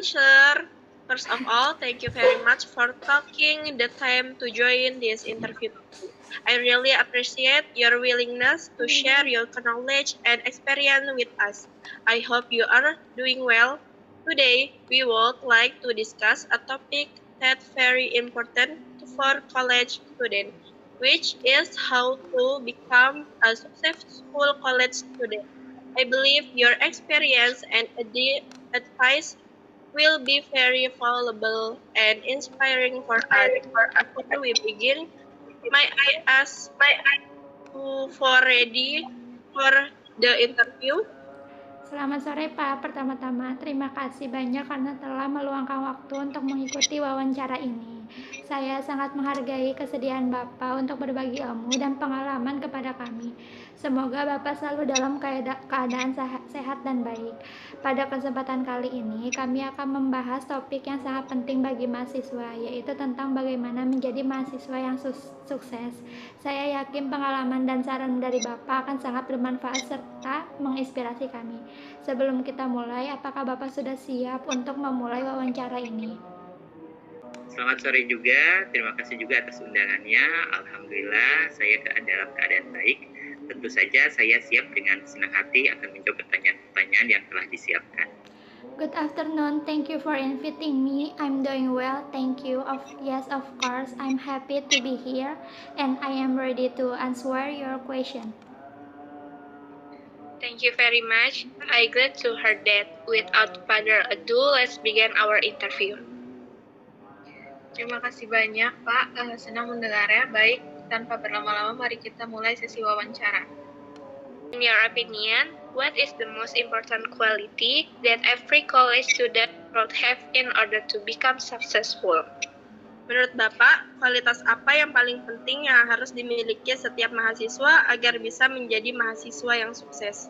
answer. First of all, thank you very much for taking the time to join this interview. I really appreciate your willingness to share your knowledge and experience with us. I hope you are doing well. Today, we would like to discuss a topic that's very important for college students, which is how to become a successful college student. I believe your experience and advice will be very valuable and inspiring for us. Before we begin, may I ask you for ready for the interview? Selamat sore Pak. Pertama-tama terima kasih banyak karena telah meluangkan waktu untuk mengikuti wawancara ini. Saya sangat menghargai kesediaan Bapak untuk berbagi ilmu dan pengalaman kepada kami. Semoga Bapak selalu dalam keadaan sehat dan baik. Pada kesempatan kali ini, kami akan membahas topik yang sangat penting bagi mahasiswa, yaitu tentang bagaimana menjadi mahasiswa yang sukses. Saya yakin pengalaman dan saran dari Bapak akan sangat bermanfaat serta menginspirasi kami. Sebelum kita mulai, apakah Bapak sudah siap untuk memulai wawancara ini? Selamat sore juga, terima kasih juga atas undangannya. Alhamdulillah, saya dalam keadaan baik. Tentu saja saya siap dengan senang hati akan menjawab pertanyaan-pertanyaan yang telah disiapkan. Good afternoon. Thank you for inviting me. I'm doing well. Thank you. Yes, of course. I'm happy to be here and I am ready to answer your question. Thank you very much. I'm glad to hear that. Without further ado, let's begin our interview. Terima kasih banyak, Pak. Senang mendengarnya. Baik, tanpa berlama-lama, mari kita mulai sesi wawancara. In your opinion, what is the most important quality that every college student should have in order to become successful? Menurut Bapak, kualitas apa yang paling penting yang harus dimiliki setiap mahasiswa agar bisa menjadi mahasiswa yang sukses?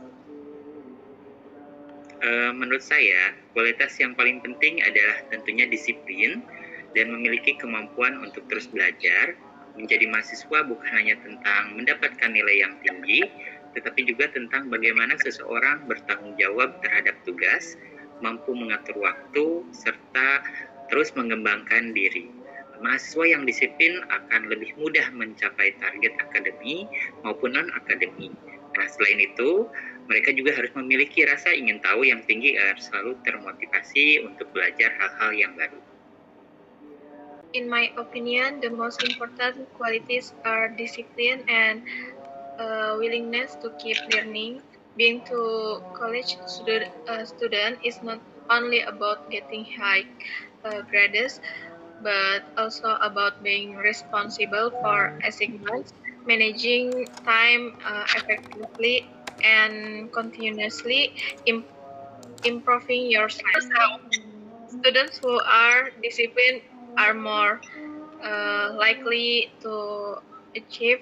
Menurut saya, kualitas yang paling penting adalah tentunya disiplin dan memiliki kemampuan untuk terus belajar. Menjadi mahasiswa bukan hanya tentang mendapatkan nilai yang tinggi, tetapi juga tentang bagaimana seseorang bertanggung jawab terhadap tugas, mampu mengatur waktu, serta terus mengembangkan diri. Mahasiswa yang disiplin akan lebih mudah mencapai target akademi maupun non-akademi. Nah, selain itu, mereka juga harus memiliki rasa ingin tahu yang tinggi agar selalu termotivasi untuk belajar hal-hal yang baru. In my opinion, the most important qualities are discipline and willingness to keep learning. Being to college student is not only about getting high grades, but also about being responsible for achievements, managing time effectively, and continuously improving yourself. Students who are disciplined are more likely to achieve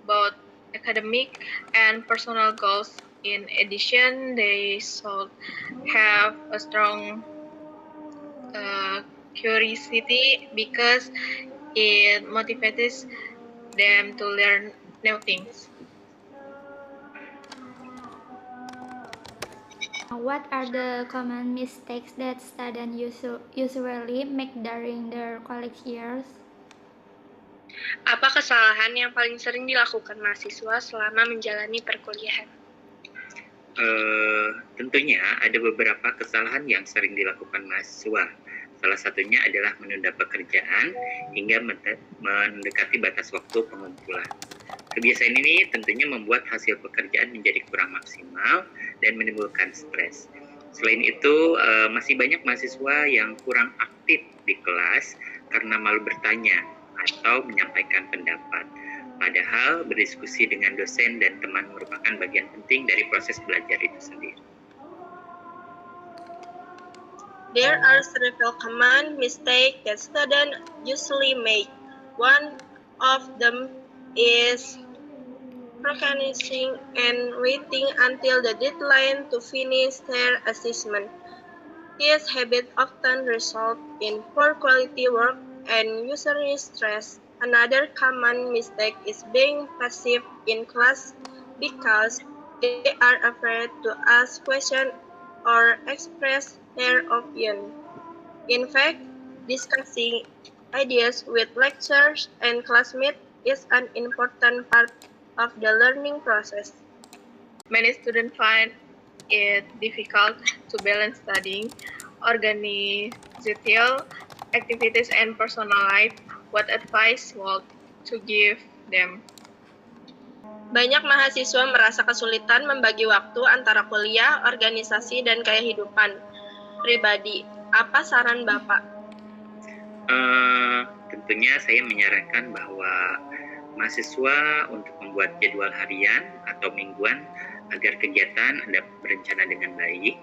both academic and personal goals. In addition, they should have a strong curiosity because it motivates them to learn new things. What are the common mistakes that students usually make during their college years? Apa kesalahan yang paling sering dilakukan mahasiswa selama menjalani perkuliahan? Tentunya ada beberapa kesalahan yang sering dilakukan mahasiswa. Salah satunya adalah menunda pekerjaan hingga mendekati batas waktu pengumpulan. Kebiasaan ini tentunya membuat hasil pekerjaan menjadi kurang maksimal dan menimbulkan stres. Selain itu, masih banyak mahasiswa yang kurang aktif di kelas karena malu bertanya atau menyampaikan pendapat. Padahal berdiskusi dengan dosen dan teman merupakan bagian penting dari proses belajar itu sendiri. There are several common mistakes that students usually make. One of them is procrastinating and waiting until the deadline to finish their assessment. This habit often results in poor quality work and usually stress. Another common mistake is being passive in class because they are afraid to ask questions or express their opinion. In fact, discussing ideas with lecturers and classmates is an important part of the learning process. Many students find it difficult to balance studying, organizational activities, and personal life. What advice would to give them? Banyak mahasiswa merasa kesulitan membagi waktu antara kuliah, organisasi, dan kehidupan pribadi. Apa saran Bapak? Tentunya saya menyarankan bahwa mahasiswa untuk membuat jadwal harian atau mingguan agar kegiatan Anda berencana dengan baik,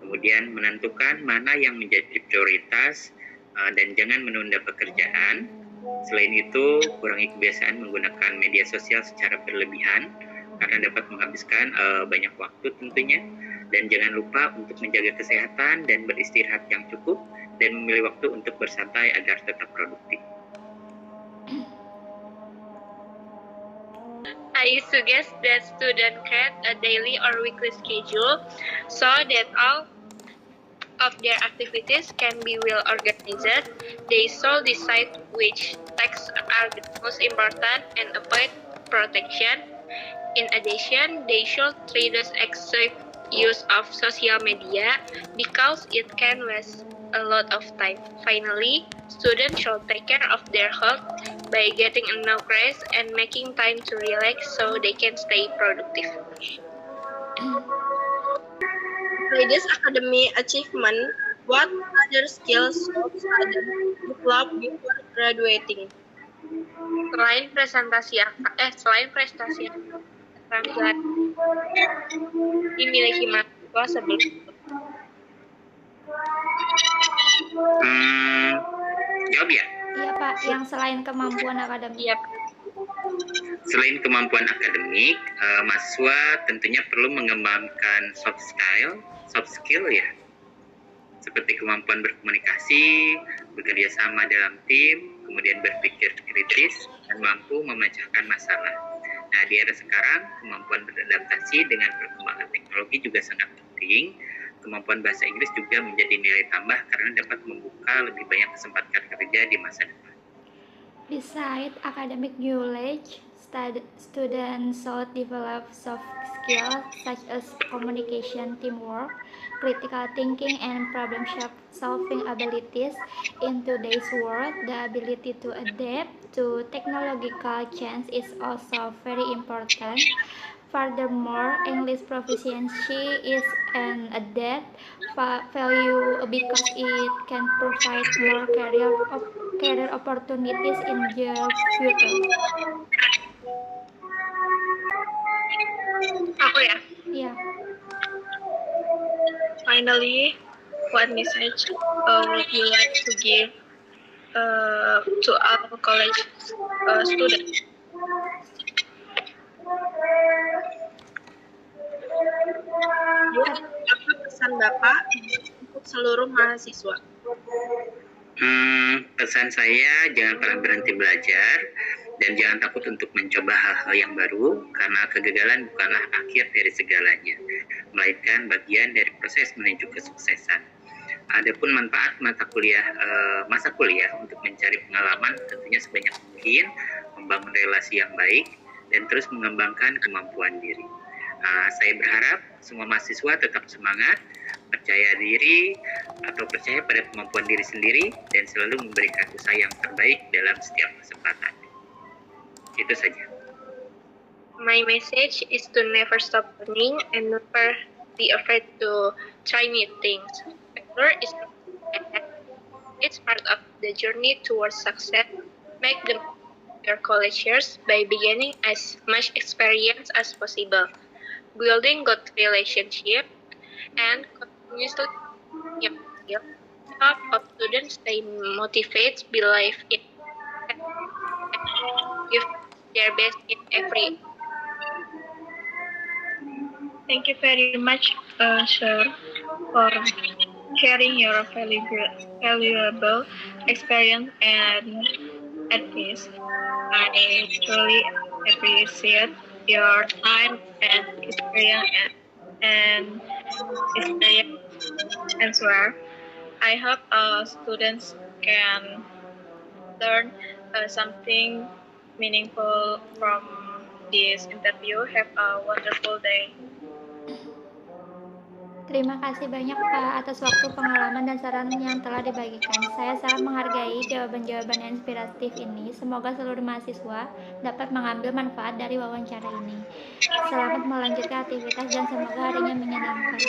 kemudian menentukan mana yang menjadi prioritas dan jangan menunda pekerjaan. Selain itu, kurangi kebiasaan menggunakan media sosial secara berlebihan karena dapat menghabiskan banyak waktu tentunya. Dan jangan lupa untuk menjaga kesehatan dan beristirahat yang cukup dan memilih waktu untuk bersantai agar tetap produktif. I suggest that students create a daily or weekly schedule so that all of their activities can be well organized. They should decide which tasks are the most important and avoid protection. In addition, they should reduce excessive use of social media because it can waste a lot of time. Finally, students should take care of their health by getting enough rest and making time to relax so they can stay productive. Besides academic achievement, what other skills should students develop before graduating? Selain prestasi keterampilan dimiliki mahasiswa sebelum Jawab ya? Iya Pak, yang selain kemampuan akademik. Iya. Selain kemampuan akademik, mahasiswa tentunya perlu mengembangkan soft skill ya, seperti kemampuan berkomunikasi, bekerja sama dalam tim, kemudian berpikir kritis, dan mampu memecahkan masalah. Nah, di era sekarang, kemampuan beradaptasi dengan perkembangan teknologi juga sangat penting. Kemampuan bahasa Inggris juga menjadi nilai tambah karena dapat membuka lebih banyak kesempatan kerja di masa depan. Besides academic knowledge, students should develop soft skills such as communication, teamwork, critical thinking, and problem-solving abilities. In today's world, the ability to adapt to technological change is also very important. Furthermore, English proficiency is an added value because it can provide more career opportunities in the future. Aku ya. Yeah. Finally, what message would you like to give to our college students? Apa pesan Bapak untuk seluruh mahasiswa? Pesan saya, jangan pernah berhenti belajar dan jangan takut untuk mencoba hal-hal yang baru karena kegagalan bukanlah akhir dari segalanya, melainkan bagian dari proses menuju kesuksesan. Adapun manfaat masa kuliah untuk mencari pengalaman tentunya sebanyak mungkin, membangun relasi yang baik dan terus mengembangkan kemampuan diri. Saya berharap semua mahasiswa tetap semangat, percaya diri atau percaya pada kemampuan diri sendiri dan selalu memberikan usaha yang terbaik dalam setiap kesempatan. Itu saja. My message is to never stop learning and never be afraid to try new things. Failure is it's part of the journey towards success. Make the most of your college years by beginning as much experience as possible, building good relationship, and continuously your skills. Help students stay motivated, believe in, and give their best in every. Thank you very much, sir, for sharing your valuable experience and advice. I truly appreciate your time and experience answer. I hope students can learn something meaningful from this interview. Have a wonderful day. Terima kasih banyak Pak atas waktu, pengalaman, dan saran yang telah dibagikan. Saya sangat menghargai jawaban-jawaban yang inspiratif ini. Semoga seluruh mahasiswa dapat mengambil manfaat dari wawancara ini. Selamat melanjutkan aktivitas dan semoga harinya menyenangkan.